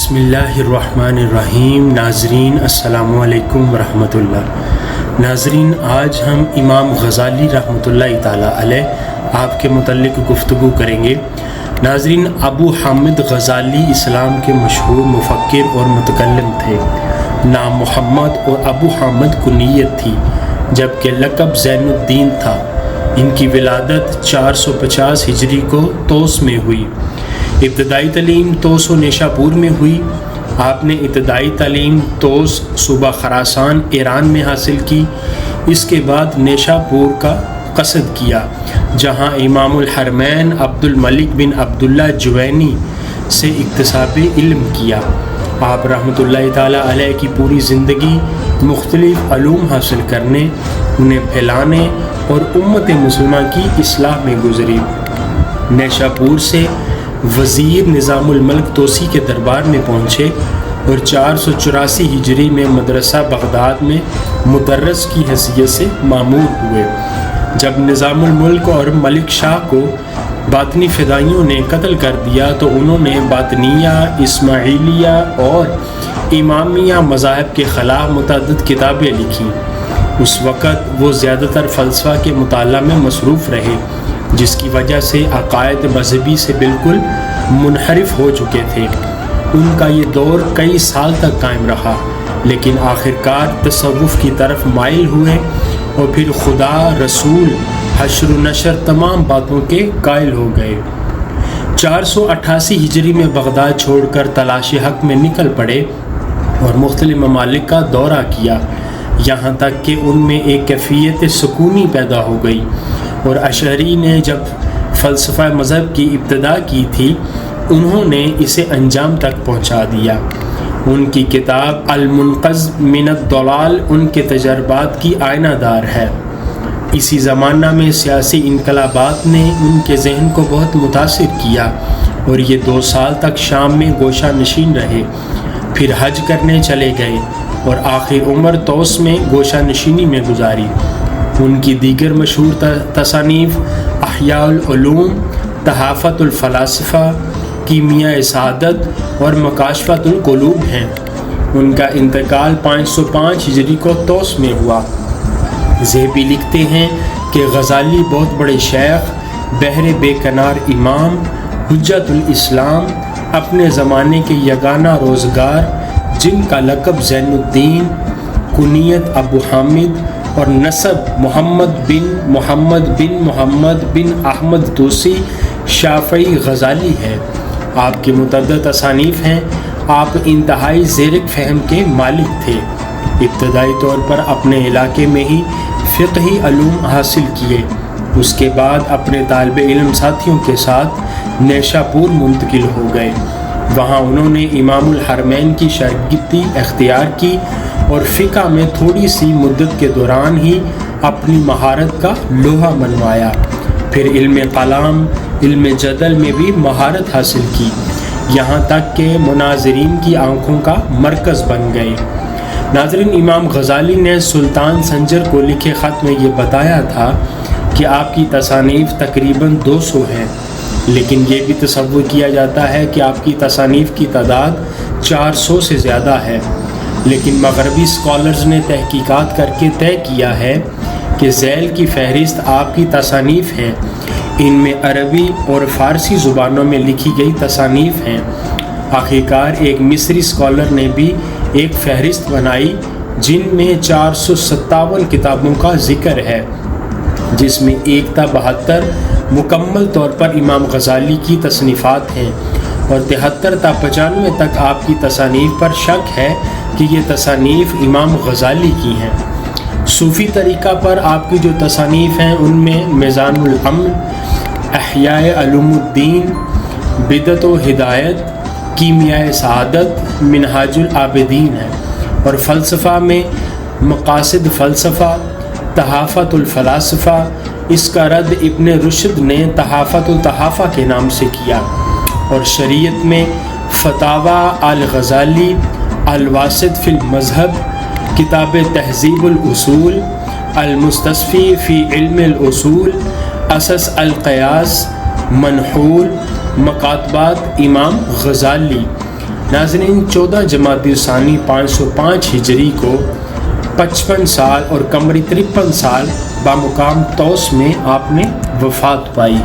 بسم اللہ الرحمن الرحیم۔ ناظرین السلام علیکم ورحمۃ اللہ۔ ناظرین، آج ہم امام غزالی رحمۃ اللہ تعالیٰ علیہ آپ کے متعلق گفتگو کریں گے۔ ناظرین، ابو حامد غزالی اسلام کے مشہور مفکر اور متکلم تھے۔ نام محمد اور ابو حامد کنیت تھی، جبکہ لقب زین الدین تھا۔ ان کی ولادت 450 ہجری کو طوس میں ہوئی۔ ابتدائی تعلیم طوس و نیشاپور میں ہوئی۔ آپ نے ابتدائی تعلیم طوس صوبہ خراسان ایران میں حاصل کی۔ اس کے بعد نیشاپور کا قصد کیا، جہاں امام الحرمین عبد الملک بن عبداللہ جوینی سے اکتساب علم کیا۔ آپ رحمۃ اللہ تعالیٰ علیہ کی پوری زندگی مختلف علوم حاصل کرنے، انہیں پھیلانے اور امت مسلمہ کی اصلاح میں گزری۔ نیشاپور سے وزیر نظام الملک توسی کے دربار میں پہنچے اور 484 ہجری میں مدرسہ بغداد میں مدرس کی حیثیت سے مامور ہوئے۔ جب نظام الملک اور ملک شاہ کو باطنی فدائیوں نے قتل کر دیا تو انہوں نے باطنیہ، اسماعیلیہ اور امامیہ مذاہب کے خلاف متعدد کتابیں لکھیں۔ اس وقت وہ زیادہ تر فلسفہ کے مطالعہ میں مصروف رہے، جس کی وجہ سے عقائد مذہبی سے بالکل منحرف ہو چکے تھے۔ ان کا یہ دور کئی سال تک قائم رہا، لیکن آخرکار تصوف کی طرف مائل ہوئے اور پھر خدا، رسول، حشر و نشر تمام باتوں کے قائل ہو گئے۔ 488 ہجری میں بغداد چھوڑ کر تلاش حق میں نکل پڑے اور مختلف ممالک کا دورہ کیا، یہاں تک کہ ان میں ایک کیفیت سکونی پیدا ہو گئی۔ اور اشعری نے جب فلسفہ مذہب کی ابتدا کی تھی، انہوں نے اسے انجام تک پہنچا دیا۔ ان کی کتاب المنقذ من الضلال ان کے تجربات کی آئینہ دار ہے۔ اسی زمانہ میں سیاسی انقلابات نے ان کے ذہن کو بہت متاثر کیا اور یہ 2 سال تک شام میں گوشہ نشین رہے، پھر حج کرنے چلے گئے اور آخر عمر طوس میں گوشہ نشینی میں گزاری۔ ان کی دیگر مشہور تصانیف احیاء العلوم، تحافۃ الفلاسفہ، کیمیاء سعادت اور مکاشفۃ القلوب ہیں۔ ان کا انتقال 505 ہجری کو طوس میں ہوا۔ زیبی لکھتے ہیں کہ غزالی بہت بڑے شیخ، بحر بے کنار امام، حجت الاسلام، اپنے زمانے کے یگانہ روزگار، جن کا لقب زین الدین، کنیت ابو حامد اور نسب محمد بن احمد توسی شافعی غزالی ہے۔ آپ کے متعدد تصانیف ہیں۔ آپ انتہائی زیرک فہم کے مالک تھے۔ ابتدائی طور پر اپنے علاقے میں ہی فقہی علوم حاصل کیے، اس کے بعد اپنے طالب علم ساتھیوں کے ساتھ نیشاپور منتقل ہو گئے۔ وہاں انہوں نے امام الحرمین کی شاگردی اختیار کی اور فقہ میں تھوڑی سی مدت کے دوران ہی اپنی مہارت کا لوہا منوایا۔ پھر علم کلام، علم جدل میں بھی مہارت حاصل کی، یہاں تک کہ مناظرین کی آنکھوں کا مرکز بن گئے۔ ناظرین، امام غزالی نے سلطان سنجر کو لکھے خط میں یہ بتایا تھا کہ آپ کی تصانیف تقریباً 200 ہیں، لیکن یہ بھی تصور کیا جاتا ہے کہ آپ کی تصانیف کی تعداد 400 سے زیادہ ہے۔ لیکن مغربی اسکالرز نے تحقیقات کر کے طے کیا ہے کہ ذیل کی فہرست آپ کی تصانیف ہیں۔ ان میں عربی اور فارسی زبانوں میں لکھی گئی تصانیف ہیں۔ آخرکار ایک مصری اسکالر نے بھی ایک فہرست بنائی جن میں 457 کتابوں کا ذکر ہے، جس میں 1 تا 72 مکمل طور پر امام غزالی کی تصنیفات ہیں اور 73 تا 95 تک آپ کی تصانیف پر شک ہے کہ یہ تصانیف امام غزالی کی ہیں۔ صوفی طریقہ پر آپ کی جو تصانیف ہیں ان میں میزان العمل، احیاء علوم الدین، بدعت و ہدایت، کیمیاء سعادت، منہاج العابدین ہے۔ اور فلسفہ میں مقاصد فلسفہ، تحافۃ الفلاسفہ، اس کا رد ابن رشد نے تحافۃ التحافہ کے نام سے کیا۔ اور شریعت میں فتاوی الغزالی، الواسط فی المذہب، کتاب تہذیب الاصول، المستصفی فی علم الاصول، اسس القیاس، منحول، مکاتبات امام غزالی، ناظرین 14 جمادی الثانی 505 ہجری کو 55 سال اور قمری 53 سال بمقام طوس میں آپ نے وفات پائی۔